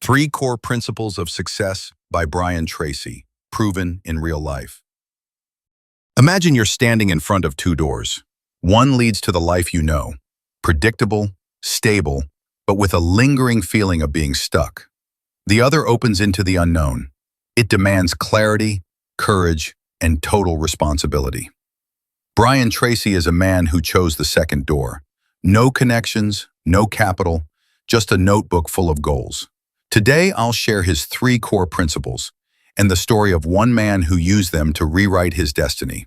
Three Core Principles of Success by Brian Tracy, proven in real life. Imagine you're standing in front of two doors. One leads to the life you know, predictable, stable, but with a lingering feeling of being stuck. The other opens into the unknown. It demands clarity, courage, and total responsibility. Brian Tracy is a man who chose the second door. No connections, no capital, just a notebook full of goals. Today, I'll share his three core principles and the story of one man who used them to rewrite his destiny.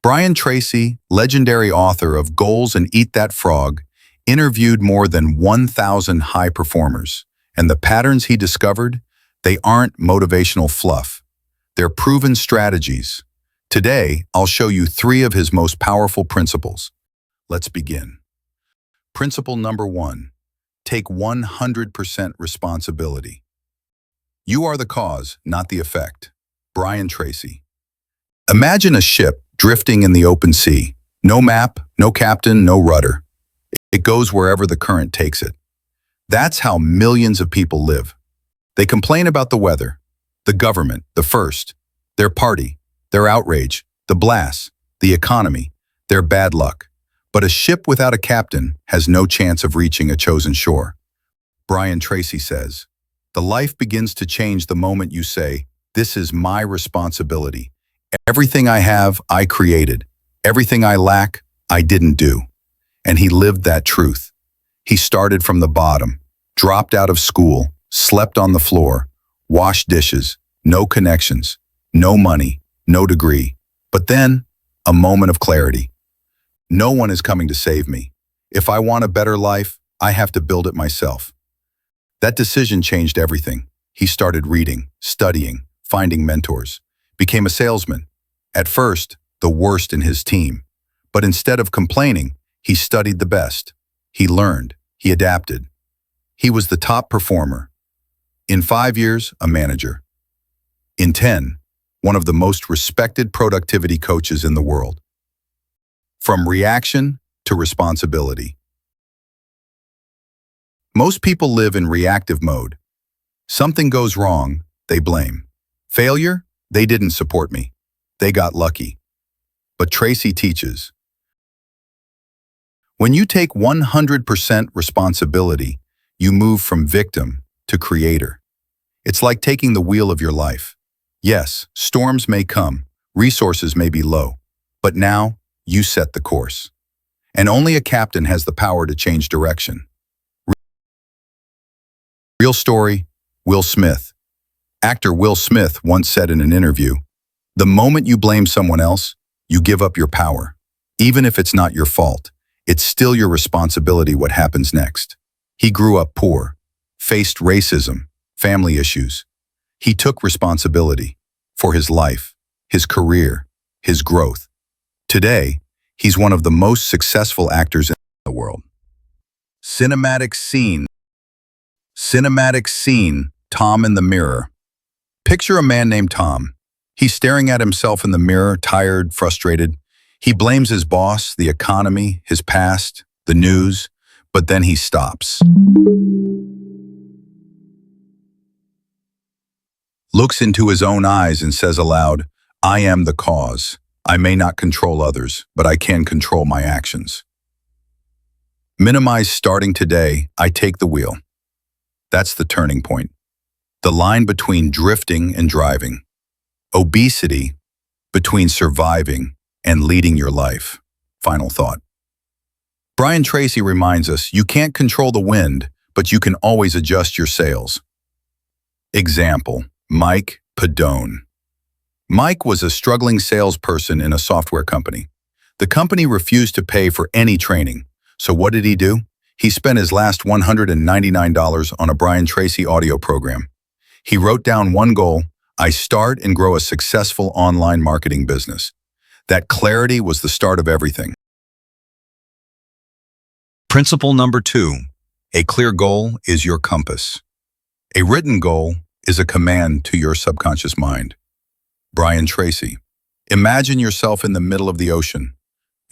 Brian Tracy, legendary author of Goals and Eat That Frog, interviewed more than 1,000 high performers, and the patterns he discovered, they aren't motivational fluff. They're proven strategies. Today, I'll show you three of his most powerful principles. Let's begin. Principle number 1. Take 100% responsibility. You are the cause, not the effect. Brian Tracy. Imagine a ship drifting in the open sea. No map, no captain, no rudder. It goes wherever the current takes it. That's how millions of people live. They complain about the weather, the government, the first, their party, their outrage, the blasts, the economy, their bad luck. But a ship without a captain has no chance of reaching a chosen shore. Brian Tracy says, "The life begins to change the moment you say, 'This is my responsibility. Everything I have, I created. Everything I lack, I didn't do." And he lived that truth. He started from the bottom, dropped out of school, slept on the floor, washed dishes, no connections, no money, no degree. But then, a moment of clarity. No one is coming to save me. If I want a better life, I have to build it myself. That decision changed everything. He started reading, studying, finding mentors, became a salesman. At first, the worst in his team. But instead of complaining, he studied the best. He learned, he adapted. He was the top performer. In 5 years, a manager. In 10, one of the most respected productivity coaches in the world. From reaction to responsibility. Most people live in reactive mode. Something goes wrong, they blame. Failure? They didn't support me. They got lucky. But Tracy teaches, when you take 100% responsibility, you move from victim to creator. It's like taking the wheel of your life. Yes, storms may come, resources may be low, but now, you set the course. And only a captain has the power to change direction. Real story, Will Smith. Actor Will Smith once said in an interview, "The moment you blame someone else, you give up your power. Even if it's not your fault, it's still your responsibility what happens next." He grew up poor, faced racism, family issues. He took responsibility for his life, his career, his growth. Today, he's one of the most successful actors in the world. Cinematic scene, Tom in the mirror. Picture a man named Tom. He's staring at himself in the mirror, tired, frustrated. He blames his boss, the economy, his past, the news, but then he stops. Looks into his own eyes and says aloud, "I am the cause. I may not control others, but I can control my actions." Minimize starting today, I take the wheel. That's the turning point. The line between drifting and driving. Obesity between surviving and leading your life. Final thought. Brian Tracy reminds us, you can't control the wind, but you can always adjust your sails. Example, Mike Padone. Mike was a struggling salesperson in a software company. The company refused to pay for any training. So what did he do? He spent his last $199 on a Brian Tracy audio program. He wrote down one goal: I start and grow a successful online marketing business. That clarity was the start of everything. Principle number 2. A clear goal is your compass. A written goal is a command to your subconscious mind. Brian Tracy. Imagine yourself in the middle of the ocean.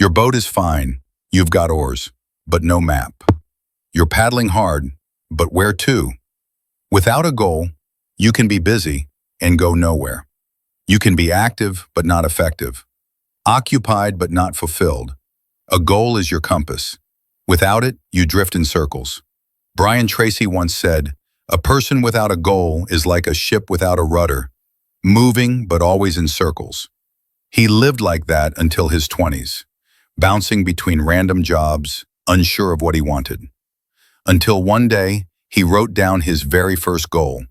Your boat is fine, you've got oars, but no map. You're paddling hard, but where to? Without a goal, you can be busy and go nowhere. You can be active but not effective, occupied but not fulfilled. A goal is your compass. Without it, you drift in circles. Brian Tracy once said, "A person without a goal is like a ship without a rudder, moving but always in circles." He lived like that until his 20s, bouncing between random jobs, unsure of what he wanted. Until one day, he wrote down his very first goal,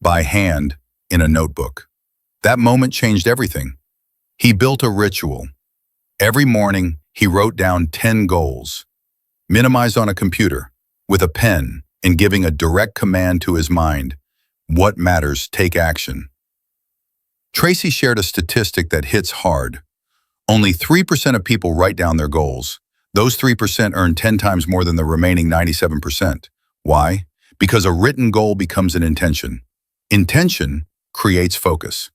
by hand, in a notebook. That moment changed everything. He built a ritual. Every morning, he wrote down 10 goals, minimized on a computer, with a pen, and giving a direct command to his mind. What matters? Take action. Tracy shared a statistic that hits hard. Only 3% of people write down their goals. Those 3% earn 10 times more than the remaining 97%. Why? Because a written goal becomes an intention. Intention creates focus.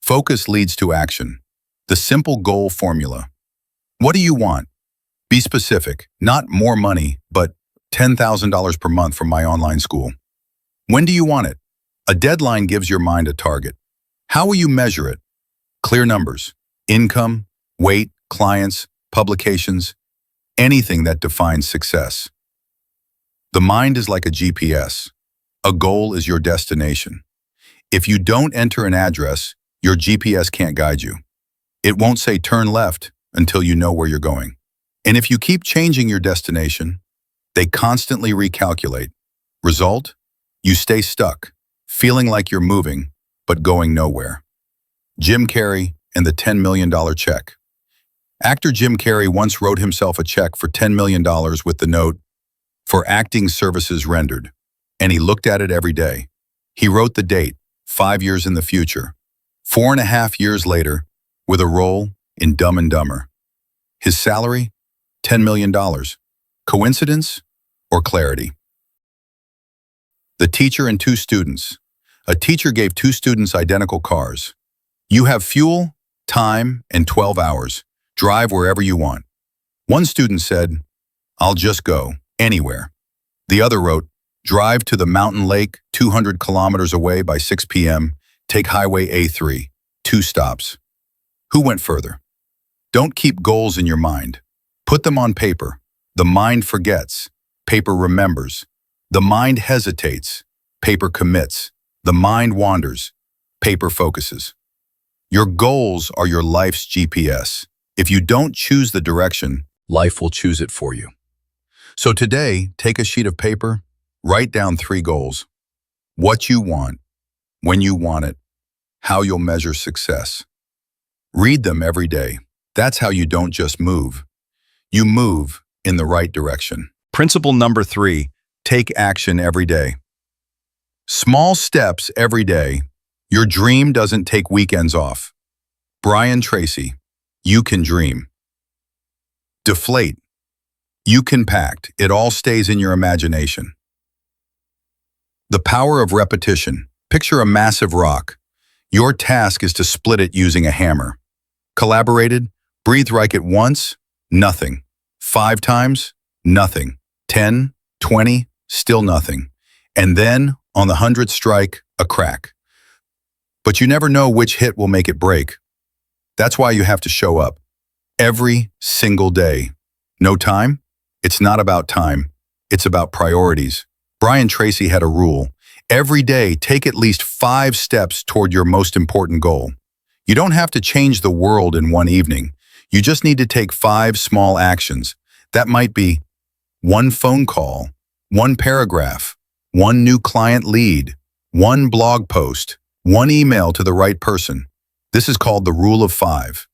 Focus leads to action. The simple goal formula. What do you want? Be specific, not more money, but $10,000 per month from my online school. When do you want it? A deadline gives your mind a target. How will you measure it? Clear numbers, income, weight, clients, publications, anything that defines success. The mind is like a GPS. A goal is your destination. If you don't enter an address, your GPS can't guide you. It won't say turn left until you know where you're going. And if you keep changing your destination, they constantly recalculate. Result? You stay stuck, feeling like you're moving, but going nowhere. Jim Carrey and the $10 million check. Actor Jim Carrey once wrote himself a check for $10 million with the note, "For acting services rendered," and he looked at it every day. He wrote the date, 5 years in the future, 4.5 years later, with a role in Dumb and Dumber. His salary? $10 million. Coincidence or clarity? The teacher and 2 students. A teacher gave 2 students identical cars. You have fuel, time, and 12 hours. Drive wherever you want. One student said, "I'll just go, anywhere." The other wrote, "Drive to the mountain lake 200 kilometers away by 6 p.m. Take Highway A3, 2 stops." Who went further? Don't keep goals in your mind. Put them on paper. The mind forgets. Paper remembers. The mind hesitates. Paper commits. The mind wanders. Paper focuses. Your goals are your life's GPS. If you don't choose the direction, life will choose it for you. So today, take a sheet of paper, write down 3 goals. What you want, when you want it, how you'll measure success. Read them every day. That's how you don't just move. You move in the right direction. Principle number 3, take action every day. Small steps every day. Your dream doesn't take weekends off. Brian Tracy, you can dream. Deflate. You can pact. It all stays in your imagination. The power of repetition. Picture a massive rock. Your task is to split it using a hammer. Collaborated, breathe like it once, nothing. 5 times, nothing. 10, 20, still nothing. And then, on the 100th strike, a crack. But you never know which hit will make it break. That's why you have to show up. Every single day. No time? It's not about time. It's about priorities. Brian Tracy had a rule. Every day, take at least 5 steps toward your most important goal. You don't have to change the world in one evening. You just need to take 5 small actions. That might be 1 phone call, 1 paragraph, 1 new client lead, 1 blog post, 1 email to the right person. This is called the rule of 5.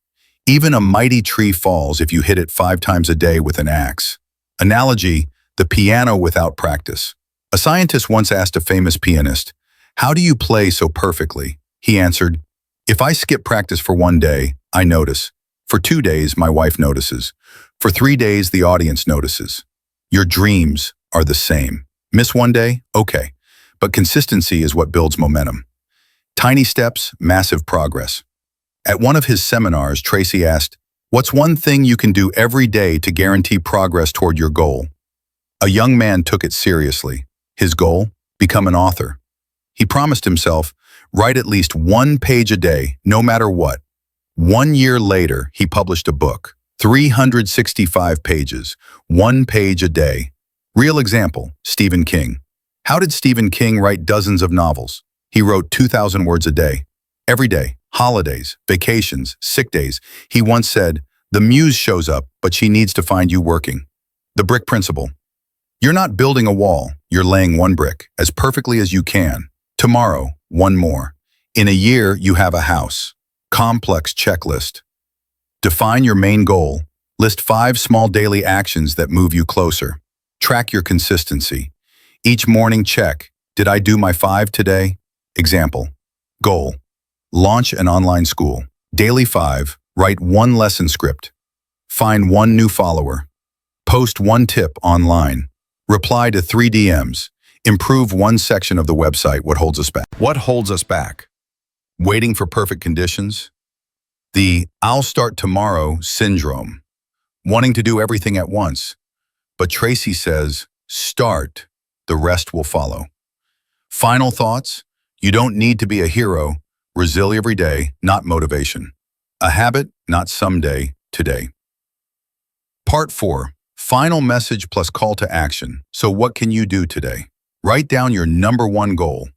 Even a mighty tree falls if you hit it 5 times a day with an axe. Analogy, the piano without practice. A scientist once asked a famous pianist, "How do you play so perfectly?" He answered, "If I skip practice for 1 day, I notice. For 2 days, my wife notices. For 3 days, the audience notices." Your dreams are the same. Miss 1 day? Okay. But consistency is what builds momentum. Tiny steps, massive progress. At one of his seminars, Tracy asked, "What's one thing you can do every day to guarantee progress toward your goal?" A young man took it seriously. His goal? Become an author. He promised himself, write at least 1 page a day, no matter what. 1 year later, he published a book. 365 pages, 1 page a day. Real example, Stephen King. How did Stephen King write dozens of novels? He wrote 2,000 words a day. Every day, holidays, vacations, sick days. He once said, the muse shows up, but she needs to find you working. The brick principle. You're not building a wall, you're laying one brick, as perfectly as you can. Tomorrow, one more. In a year, you have a house. Complex checklist. Define your main goal. List 5 small daily actions that move you closer. Track your consistency. Each morning check, did I do my 5 today? Example. Goal. Launch an online school. Daily 5, write 1 lesson script. Find 1 new follower. Post 1 tip online. Reply to 3 DMs. Improve 1 section of the website. What holds us back? What holds us back? Waiting for perfect conditions? The I'll start tomorrow syndrome. Wanting to do everything at once. But Tracy says, start, the rest will follow. Final thoughts? You don't need to be a hero. Resilient every day, not motivation. A habit, not someday, today. Part 4. Final message plus call to action. So what can you do today? Write down your number 1 goal.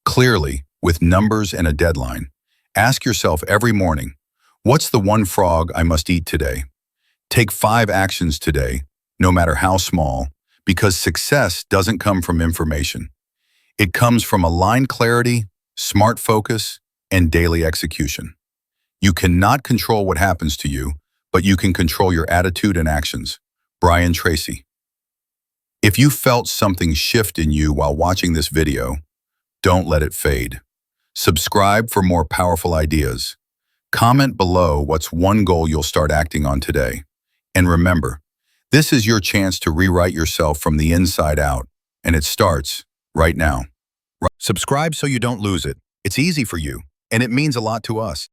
Clearly, with numbers and a deadline. Ask yourself every morning, what's the 1 frog I must eat today? Take 5 actions today, no matter how small, because success doesn't come from information. It comes from aligned clarity, smart focus, and daily execution. You cannot control what happens to you, but you can control your attitude and actions. Brian Tracy. If you felt something shift in you while watching this video, don't let it fade. Subscribe for more powerful ideas. Comment below what's 1 goal you'll start acting on today. And remember, this is your chance to rewrite yourself from the inside out, and it starts right now. Subscribe so you don't lose it. It's easy for you, and it means a lot to us.